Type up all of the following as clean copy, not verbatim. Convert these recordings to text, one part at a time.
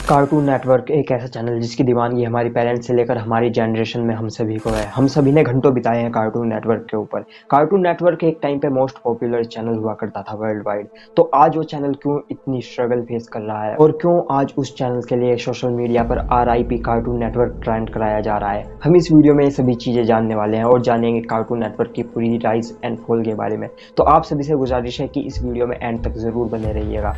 Cartoon network एक ऐसा channel जिसकी दीवानगी हमारी पेरेंट्स से लेकर हमारी जनरेशन में हम सभी को है। हम सभी ने घंटों बिताए हैं कार्टून नेटवर्क के ऊपर। कार्टून नेटवर्क एक टाइम पे मोस्ट पॉपुलर चैनल हुआ करता था वर्ल्ड वाइड। तो आज वो चैनल क्यों इतनी स्ट्रगल फेस कर रहा है और क्यों आज उस चैनल के लिए सोशल मीडिया पर RIP कार्टून नेटवर्क ट्रेंड कराया जा रहा है, हम इस वीडियो में ये सभी चीजें जानने वाले हैं और जानेंगे कार्टून नेटवर्क की पूरी राइज एंड फॉल के बारे में। तो आप सभी से गुजारिश है कि इस वीडियो में एंड तक जरूर बने रहिएगा।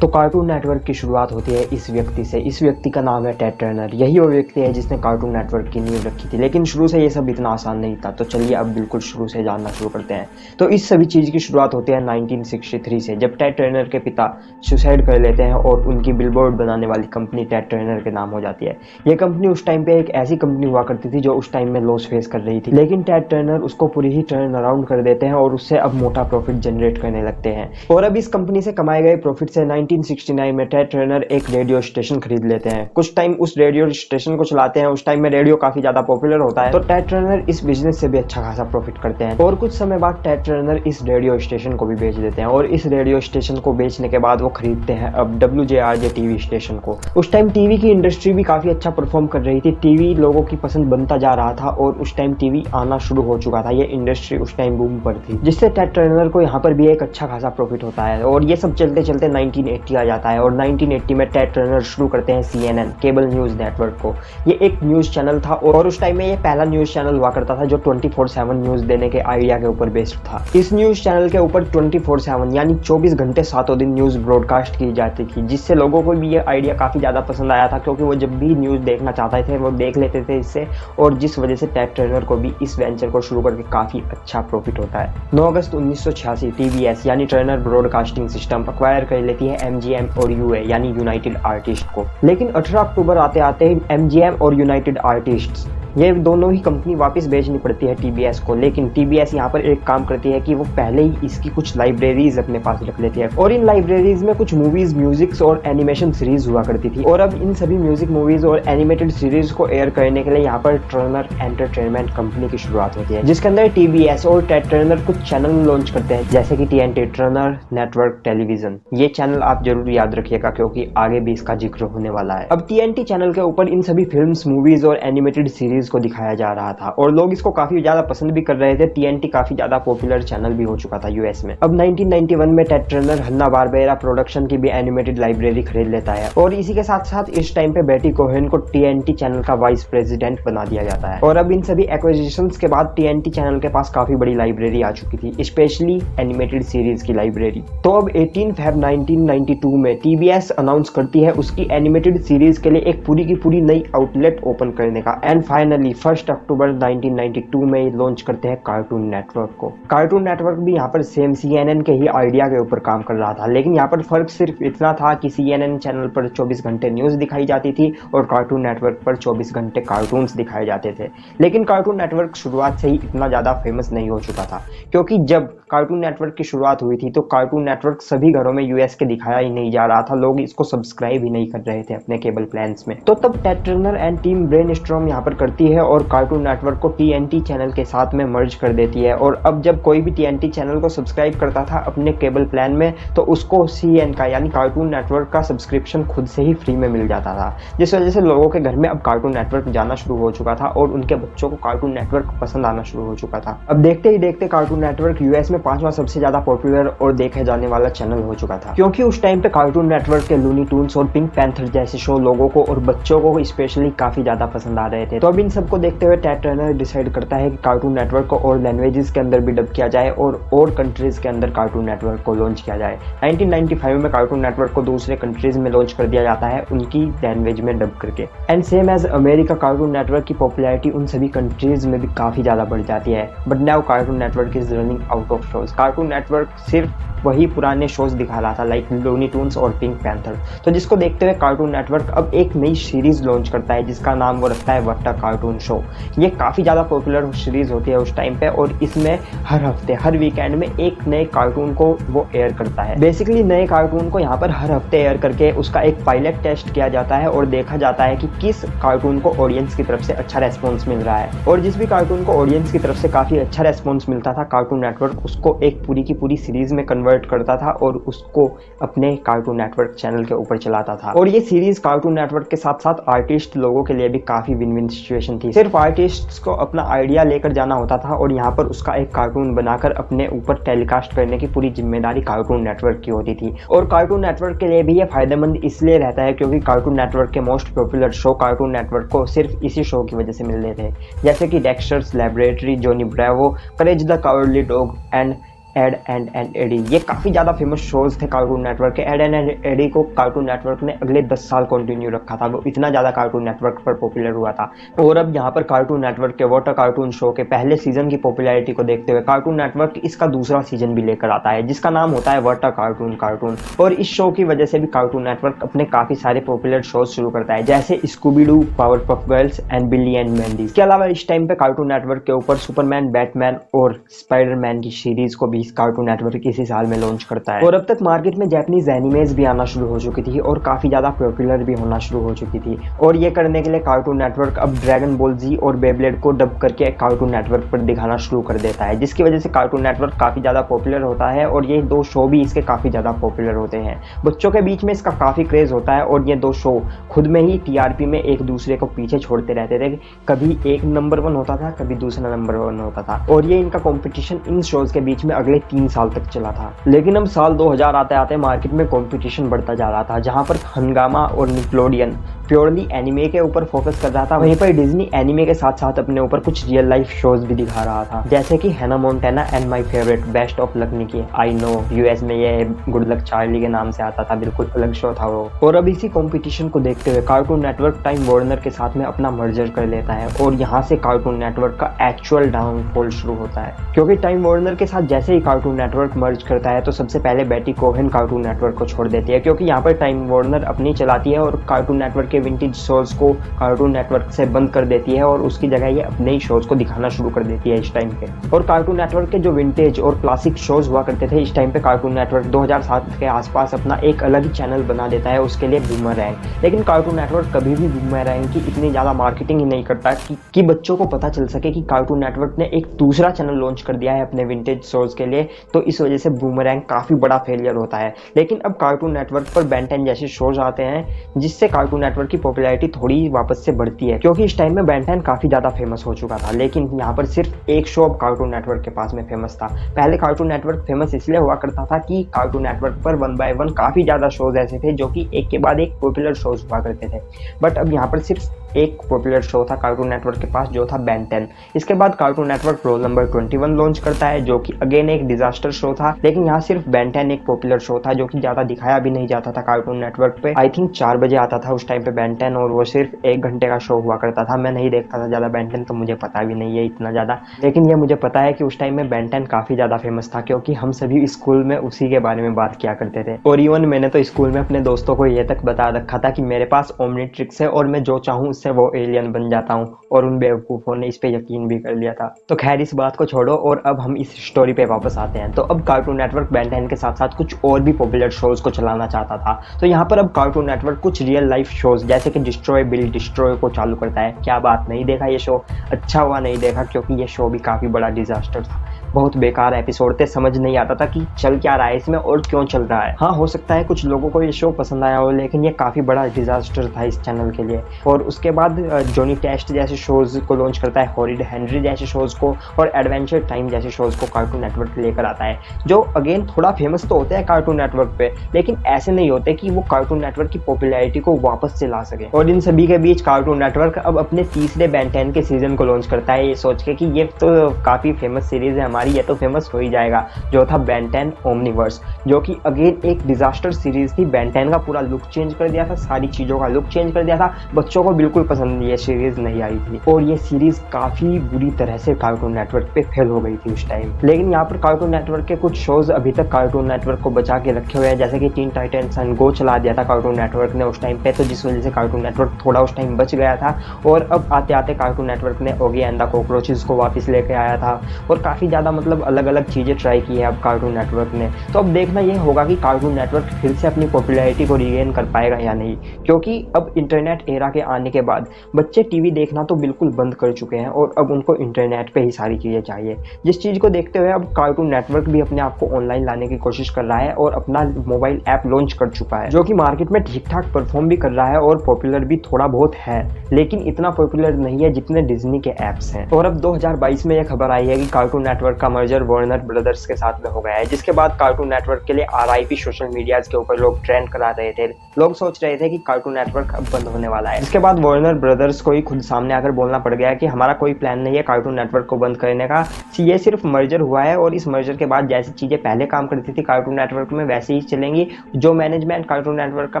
तो कार्टून नेटवर्क की शुरुआत होती है इस व्यक्ति से। इस व्यक्ति का नाम है टेड टर्नर। यही वो व्यक्ति है जिसने कार्टून नेटवर्क की नींव रखी थी। लेकिन शुरू से ये सब इतना आसान नहीं था। तो चलिए अब बिल्कुल शुरू से जानना शुरू करते हैं। तो इस सभी चीज़ की शुरुआत होती है 1963 से, जब टेड टर्नर के पिता सुसाइड कर लेते हैं और उनकी बिलबोर्ड बनाने वाली कंपनी टेड टर्नर के नाम हो जाती है। ये कंपनी उस टाइम पे एक ऐसी कंपनी हुआ करती थी जो उस टाइम में लॉस फेस कर रही थी, लेकिन टेड टर्नर उसको पूरी ही टर्न अराउंड कर देते हैं और उससे अब मोटा प्रॉफिट जनरेट करने लगते हैं। और अब इस कंपनी से कमाए गए प्रॉफिट से 1969 में टेड टर्नर एक रेडियो स्टेशन खरीद लेते हैं। कुछ टाइम उस रेडियो स्टेशन को चलाते हैं। उस टाइम में रेडियो काफी ज्यादा पॉपुलर होता है, तो टेड टर्नर इस बिजनेस से भी अच्छा खासा प्रॉफिट करते हैं। और कुछ समय बाद टेड टर्नर इस रेडियो स्टेशन को भी बेच देते हैं और इस रेडियो स्टेशन को बेचने के बाद वो खरीदते हैं अब WJRJ टीवी स्टेशन को। उस टाइम टीवी की इंडस्ट्री भी काफी अच्छा परफॉर्म कर रही थी। टीवी लोगों की पसंद बनता जा रहा था और उस टाइम टीवी आना शुरू हो चुका था। ये इंडस्ट्री उस टाइम बूम पर थी, जिससे टेड टर्नर को यहाँ पर भी एक अच्छा खासा प्रॉफिट होता है। और ये सब चलते चलते 1980 आ जाता है और 1980 में टेड टर्नर शुरू करते हैं CNN केबल न्यूज नेटवर्क को। ये एक न्यूज चैनल था और उस टाइम में ये पहला न्यूज चैनल हुआ करता था जो 24/7 न्यूज देने के आइडिया के ऊपर बेस्ड था। इस न्यूज चैनल के ऊपर 24/7 यानी 24 घंटे सातों दिन न्यूज ब्रॉडकास्ट की जाती थी, जिससे लोगों को भी ये आइडिया काफी ज्यादा पसंद आया था, क्योंकि वो जब भी न्यूज देखना चाहते थे वो देख लेते थे इससे। और जिस वजह से टेड टर्नर को भी इस वेंचर को शुरू करके काफी अच्छा प्रॉफिट होता है। 9 अगस्त 1986 TBS यानी टर्नर ब्रॉडकास्टिंग सिस्टम एक्वायर कर लेती है MGM और UA यानी यूनाइटेड आर्टिस्ट को। लेकिन 18 अक्टूबर आते आते ही MGM और यूनाइटेड आर्टिस्ट्स ये दोनों ही कंपनी वापस बेचनी पड़ती है TBS को। लेकिन TBS यहाँ पर एक काम करती है कि वो पहले ही इसकी कुछ लाइब्रेरीज अपने पास रख लेती है और इन लाइब्रेरीज में कुछ मूवीज, म्यूजिक्स और एनिमेशन सीरीज हुआ करती थी। और अब इन सभी म्यूजिक, मूवीज और एनिमेटेड सीरीज को एयर करने के लिए यहाँ पर टर्नर एंटरटेनमेंट कंपनी की शुरुआत होती है, जिसके अंदर TBS और टेड टर्नर कुछ चैनल लॉन्च करते हैं, जैसे कि TNT टर्नर नेटवर्क टेलीविजन। ये चैनल आप जरूर याद रखिएगा क्योंकि आगे भी इसका जिक्र होने वाला है। अब TNT चैनल के ऊपर इन सभी फिल्म्स, मूवीज और एनिमेटेड सीरीज को दिखाया जा रहा था और लोग इसको काफी ज्यादा पसंद भी कर रहे थे। TNT काफी ज्यादा पॉपुलर चैनल भी हो चुका था US में। अब 1991 में टेड टर्नर हन्ना-बारबेरा प्रोडक्शन की भी एनिमेटेड लाइब्रेरी खरीद लेता है और इसी के साथ साथ इस टाइम पे बेटी कोहेन को TNT चैनल का वाइस प्रेसिडेंट बना दिया जाता है। और अब इन सभी एक्विजिशंस के बाद TNT चैनल के पास काफी बड़ी लाइब्रेरी आ चुकी थी, स्पेशली एनिमेटेड सीरीज की लाइब्रेरी। तो अब 18 फेब 1992 में TBS अनाउंस करती है उसकी एनिमेटेड सीरीज के लिए एक पूरी की पूरी नई आउटलेट ओपन करने का। एंड फाइनली 1 अक्टूबर 1992 में लॉन्च करते हैं कार्टून नेटवर्क को। कार्टून नेटवर्क भी यहाँ पर सेम CNN के ही आइडिया के ऊपर काम कर रहा था, लेकिन यहाँ पर फर्क सिर्फ इतना था कि CNN चैनल पर 24 घंटे न्यूज दिखाई जाती थी और कार्टून नेटवर्क पर 24 घंटे कार्टून्स दिखाए जाते थे। लेकिन कार्टून नेटवर्क शुरुआत से ही इतना ज्यादा फेमस नहीं हो चुका था, क्योंकि जब कार्टून नेटवर्क की शुरुआत हुई थी तो कार्टून नेटवर्क सभी घरों में US के दिखाया ही नहीं जा रहा था। लोग इसको सब्सक्राइब ही नहीं कर रहे थे अपने केबल प्लान्स में। तो तब Ted Turner and team brainstorm यहाँ पर करती है और कार्टून नेटवर्क को TNT चैनल के साथ में मर्ज कर देती है। और अब जब कोई भी TNT चैनल को सब्सक्राइब करता था अपने केबल प्लान में, तो उसको CN का यानी कार्टून नेटवर्क का सब्सक्रिप्शन खुद से ही फ्री में मिल जाता था, जिस वजह से लोगों के घर में अब कार्टून नेटवर्क जाना शुरू हो चुका था और उनके बच्चों को कार्टून नेटवर्क पसंद आना शुरू हो चुका था। अब देखते ही देखते कार्टून नेटवर्क US में 5वां सबसे ज्यादा पॉपुलर और देखे जाने वाला चैनल हो चुका था, क्योंकि उस टाइम पे कार्टून नेटवर्क के लूनी टून्स और पिंक पैंथर जैसे शो लोगों को और बच्चों को स्पेशली काफी ज्यादा पसंद आ रहे थे। तो अब इन सबको देखते हुए टेड टर्नर डिसाइड करता है कि कार्टून नेटवर्क को और लैंग्वेजेस के अंदर भी डब किया जाए और कंट्रीज के अंदर कार्टून नेटवर्क को लॉन्च किया जाए। 1995 में कार्टून नेटवर्क को दूसरे कंट्रीज में लॉन्च कर दिया जाता है उनकी लैंग्वेज में डब करके। And same as America, Cartoon Network की पॉपुलैरिटी उन सभी कंट्रीज में भी काफी ज्यादा बढ़ जाती है। But now cartoon network is running out of shows. Cartoon network सिर्फ वही पुराने शोज दिखा रहा था, लाइक लूनी टून्स और पिंक पैंथर। तो जिसको देखते हुए कार्टून नेटवर्क अब एक नई सीरीज लॉन्च करता है जिसका नाम वो रखता है वट्टा कार्टून कार्टून शो। ये काफ़ी ज़्यादा पॉपुलर सीरीज़ होती है उस टाइम पे और इसमें हर हफ्ते हर वीकेंड में एक नए कार्टून को वो एयर करता है। बेसिकली नए कार्टून को यहाँ पर हर हफ्ते एयर करके उसका एक पायलट टेस्ट किया जाता है और देखा जाता है कि किस कार्टून को ऑडियंस की तरफ से अच्छा रेस्पॉन्स मिल रहा है। और जिस भी कार्टून को ऑडियंस की तरफ से काफ़ी अच्छा रेस्पॉन्स मिलता था, कार्टून नेटवर्क उसको एक पूरी की पूरी सीरीज़ में कन्वर्ट करता था और उसको अपने कार्टून नेटवर्क चैनल के ऊपर चलाता था। और ये सीरीज़ कार्टून नेटवर्क के साथ साथ आर्टिस्ट लोगों के लिए भी काफ़ी विन विन सिचुएशन थी। सिर्फ आर्टिस्ट्स को अपना आइडिया लेकर जाना होता था और यहाँ पर उसका एक कार्टून बनाकर अपने ऊपर टेलीकास्ट करने की पूरी जिम्मेदारी कार्टून नेटवर्क की होती थी। और कार्टून नेटवर्क के लिए भी ये फायदेमंद इसलिए रहता है क्योंकि कार्टून नेटवर्क के most popular show cartoon network को सिर्फ इसी शो की वजह से मिल रहे थे, जैसे कि Dexter's Laboratory, Johnny Bravo, Courage the Cowardly Dog and Ed and Eddy. ये काफ़ी ज़्यादा फेमस शोज थे कार्टून नेटवर्क के। एड एंड एडी को कार्टून नेटवर्क ने अगले 10 साल कंटिन्यू रखा था, वो इतना ज़्यादा कार्टून नेटवर्क पर पॉपुलर हुआ था। और अब यहाँ पर कार्टून नेटवर्क के वाटर कार्टून शो के पहले सीजन की पॉपुलैरिटी को देखते हुए कार्टून नेटवर्क इसका दूसरा सीजन भी लेकर आता है, जिसका नाम होता है वाटर कार्टून। और इस शो की वजह से भी कार्टून नेटवर्क अपने काफ़ी सारे पॉपुलर शोज शुरू करता है, जैसे Scooby Doo, Powerpuff girls and बिल्ली एंड मैंडी। इसके अलावा इस टाइम पे कार्टून नेटवर्क के ऊपर सुपरमैन, बैटमैन और स्पाइडरमैन की सीरीज को भी कार्टून नेटवर्क इसी साल में लॉन्च करता है। और अब तक मार्केट में जैपनीज एनिमेज भी आना शुरू हो चुकी थी और काफी ज्यादा पॉपुलर भी होना शुरू हो चुकी थी। और ये करने के लिए कार्टून नेटवर्क अब ड्रैगन बॉल जी और बेब्लेड को डब करके कार्टून नेटवर्क पर दिखाना शुरू कर देता है, जिसकी वजह से कार्टून नेटवर्क काफी ज्यादा पॉपुलर होता है और ये दो शो भी इसके काफी ज्यादा पॉपुलर होते हैं। बच्चों के बीच में इसका काफी क्रेज होता है और ये दो शो खुद में ही टीआरपी में एक दूसरे को पीछे छोड़ते रहते थे। कभी एक नंबर 1 होता था, कभी दूसरा नंबर 1 होता था। और ये इनका कॉम्पिटिशन इन शोज के बीच में अगले 3 साल तक चला था। लेकिन अब साल 2000 आते आते मार्केट में कंपटीशन बढ़ता जा रहा था, जहां पर हंगामा और निकलोडियन प्योरली एनिमे के ऊपर फोकस कर रहा था, वहीं पर डिज्नी एनिमे के साथ साथ अपने ऊपर कुछ रियल लाइफ शोज भी दिखा रहा था, जैसे कि Hannah Montana and my favourite Best of Luck Nikki. I know US में ये गुड लक चार्ली के नाम से आता था, बिल्कुल अलग शो था वो। और अब इसी कंपटीशन को देखते हुए कार्टून नेटवर्क टाइम वार्नर के साथ में अपना मर्जर कर लेता है और यहाँ से कार्टून नेटवर्क का एक्चुअल डाउनफॉल शुरू होता है। क्योंकि टाइम वार्नर के साथ जैसे ही कार्टून नेटवर्क मर्ज करता है तो सबसे पहले बेटी कोहेन कार्टून नेटवर्क को छोड़ देती है, क्योंकि यहाँ पर टाइम वार्नर अपनी चलाती है और कार्टून नेटवर्क के विंटेज शोज को कार्टून नेटवर्क से बंद कर देती है और उसकी जगह ये अपने ही शोज को दिखाना शुरू कर देती है इस टाइम पे। और कार्टून नेटवर्क के जो विंटेज और क्लासिक शोज हुआ करते थे इस टाइम पे कार्टून नेटवर्क 2007 के आसपास अपना एक अलग ही चैनल बना देता है, उसके लिए बूमरैंग। लेकिन कार्टून नेटवर्क कभी भी बूमरैंग की इतनी ज्यादा मार्केटिंग ही नहीं करता कि बच्चों को पता चल सके कि कार्टून नेटवर्क ने एक दूसरा चैनल लॉन्च कर दिया है अपने विंटेज शोज के लिए। तो इस वजह से बूमरैंग काफी बड़ा फेलियर होता है। लेकिन अब कार्टून नेटवर्क पर बेन 10 जैसे शोज आते हैं जिससे कार्टून नेटवर्क की पॉपुलैरिटी थोड़ी वापस से बढ़ती है, क्योंकि इस टाइम में बेन 10 काफी ज्यादा फेमस हो चुका था। लेकिन यहाँ पर सिर्फ एक शो अब कार्टून नेटवर्क के पास में फेमस था। पहले कार्टून नेटवर्क फेमस इसलिए हुआ करता था कि कार्टून नेटवर्क पर 1 by 1 काफी ज्यादा शोज ऐसे थे जो कि एक के बाद एक पॉपुलर शोज हुआ करते थे। बट अब यहाँ पर सिर्फ एक पॉपुलर शो था कार्टून नेटवर्क के पास, जो था बेन 10। इसके बाद cartoon network roll number 21 launch करता है, जो कि अगेन एक डिजास्टर शो था। लेकिन यहाँ सिर्फ बेन 10 एक पॉपुलर शो था जो कि ज्यादा दिखाया भी नहीं जाता था कार्टून नेटवर्क पे। आई थिंक 4 बजे आता था उस टाइम पे बेन 10 और वो सिर्फ 1 घंटे का शो हुआ करता था। मैं नहीं देखता था ज्यादा बेन 10, तो मुझे पता भी नहीं है इतना ज्यादा। लेकिन ये मुझे पता है कि उस टाइम में बेन 10 काफी ज्यादा फेमस था, क्योंकि हम सभी स्कूल में उसी के बारे में बात किया करते थे। और इवन मैंने तो स्कूल में अपने दोस्तों को ये तक बता रखा था कि मेरे पास ओमनीट्रिक्स है और मैं जो चाहूँ उससे वो एलियन बन जाता हूँ, और उन बेवकूफों ने इस पे यकीन भी कर लिया था। तो खैर इस बात को छोड़ो और अब हम इस स्टोरी पे वापस आते हैं। तो अब कार्टून नेटवर्क बेन 10 के साथ साथ कुछ और भी पॉपुलर शोज को चलाना चाहता था। तो यहाँ पर अब कार्टून नेटवर्क कुछ रियल लाइफ शोज जैसे कि डिस्ट्रॉय बिल डिस्ट्रॉय को चालू करता है। क्या बात, नहीं देखा ये शो? अच्छा हुआ नहीं देखा, क्योंकि ये शो भी काफी बड़ा डिजास्टर था। बहुत बेकार एपिसोड थे, समझ नहीं आता था कि चल क्या रहा है इसमें और क्यों चल रहा है। हाँ, हो सकता है कुछ लोगों को ये शो पसंद आया हो, लेकिन ये काफी बड़ा डिजास्टर था इस चैनल के लिए। और उसके बाद जॉनी टेस्ट जैसे शोज को लॉन्च करता है, हॉरिड हेनरी जैसे शोज को और एडवेंचर टाइम जैसे शोज को कार्टून नेटवर्क लेकर आता है, जो अगेन थोड़ा फेमस तो होते हैं कार्टून नेटवर्क पे, लेकिन ऐसे नहीं होते कि वो कार्टून नेटवर्क की पॉपुलैरिटी को वापस से ला सके। और इन सभी के बीच कार्टून नेटवर्क अब अपने तीसरे बेन 10 के सीजन को लॉन्च करता है, ये सोच के कि ये तो काफी फेमस सीरीज है हमारी, बारी है तो फेमस हो ही जाएगा, जो था बेन 10 ओमनीवर्स, जो कि अगेन एक डिजास्टर सीरीज थी। बेन 10 का पूरा लुक चेंज कर दिया था, सारी चीजों का लुक चेंज कर दिया था, बच्चों को बिल्कुल पसंद ये सीरीज नहीं आई थी और ये सीरीज काफी बुरी तरह से कार्टून नेटवर्क पे फेल हो गई थी उस टाइम। लेकिन यहाँ पर कार्टून नेटवर्क के कुछ शोज अभी तक कार्टून नेटवर्क को बचा के रखे हुए हैं, जैसे कि टीन टाइटंस एंड गो चला दिया था कार्टून नेटवर्क ने उस टाइम पे, तो जिस वजह से कार्टून नेटवर्क थोड़ा उस टाइम बच गया था। और अब आते आते कार्टून नेटवर्क ने ओगी एंड द कॉकरोचेस को वापस लेके आया था और काफी ज्यादा मतलब अलग अलग चीजें ट्राई की है अब कार्टून नेटवर्क ने। तो अब देखना यह होगा कि कार्टून नेटवर्क फिर से अपनी पॉपुलैरिटी को रिगेन कर पाएगा या नहीं, क्योंकि अब इंटरनेट एरा के आने के बाद बच्चे टीवी देखना तो बिल्कुल बंद कर चुके हैं और अब उनको इंटरनेट पे ही सारी चीजें चाहिए, जिस चीज को देखते हुए अब कार्टून नेटवर्क भी अपने आप को ऑनलाइन लाने की कोशिश कर रहा है और अपना मोबाइल ऐप लॉन्च कर चुका है, जो कि मार्केट में ठीक ठाक परफॉर्म भी कर रहा है और पॉपुलर भी थोड़ा बहुत है, लेकिन इतना पॉपुलर नहीं है जितने डिज्नी के ऐप्स हैं। और अब 2022 में यह खबर आई है कि कार्टून नेटवर्क का मर्जर वार्नर ब्रदर्स के साथ में हो गया है, जिसके बाद कार्टून नेटवर्क के लिए RIP सोशल मीडिया के ऊपर लोग ट्रेंड करा रहे थे। लोग सोच रहे थे कि कार्टून नेटवर्क अब बंद होने वाला है। इसके बाद वार्नर ब्रदर्स को ही खुद सामने आकर बोलना पड़ गया कि हमारा कोई प्लान नहीं है कार्टून नेटवर्क को बंद करने का, ये सिर्फ मर्जर हुआ है और इस मर्जर के बाद जैसी चीजें पहले काम करती थी कार्टून नेटवर्क में वैसे ही चलेंगी। जो मैनेजमेंट कार्टून नेटवर्क का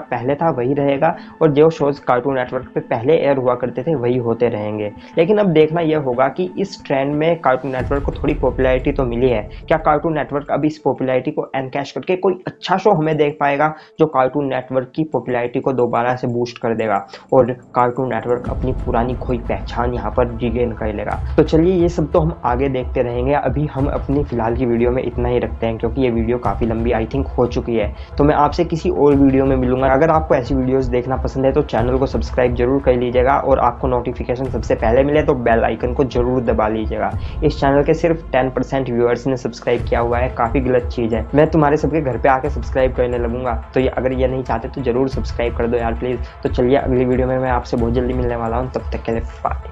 पहले था वही रहेगा और जो शोज कार्टून नेटवर्क पे पहले एयर हुआ करते थे वही होते रहेंगे। लेकिन अब देखना यह होगा कि इस ट्रेंड में कार्टून नेटवर्क को थोड़ी पॉपुलैरिटी तो मिली है, क्या कार्टून नेटवर्क अब इस पॉपुलैरिटी को एनकैश करके कोई अच्छा शो हमें देख पाएगा जो कार्टून नेटवर्क की पॉपुलैरिटी को दोबारा से बूस्ट कर देगा और कार्टून नेटवर्क अपनी पुरानी खोई पहचान यहाँ पर रिगेन कर लेगा। तो चलिए ये सब तो हम आगे देखते रहेंगे, अभी हम अपनी फिलहाल की वीडियो में इतना ही रखते हैं क्योंकि ये वीडियो काफी लंबी आई थिंक हो चुकी है। तो मैं आपसे किसी और वीडियो में मिलूंगा। अगर आपको ऐसी वीडियोस देखना पसंद है तो चैनल को सब्सक्राइब जरूर कर लीजिएगा और आपको नोटिफिकेशन सबसे पहले मिले तो बेल आइकन को जरूर दबा लीजिएगा। इस चैनल के सिर्फ 10% व्यूअर्स ने सब्सक्राइब किया हुआ है, काफी गलत चीज है। मैं तुम्हारे सबके घर पे आके सब्सक्राइब करने लगूंगा, तो ये अगर ये नहीं चाहते तो जरूर सब्सक्राइब कर दो यार प्लीज। तो चलिए अगली वीडियो में मैं आपसे बहुत जल्दी मिलने वाला हूँ, तब तक के लिए बाय।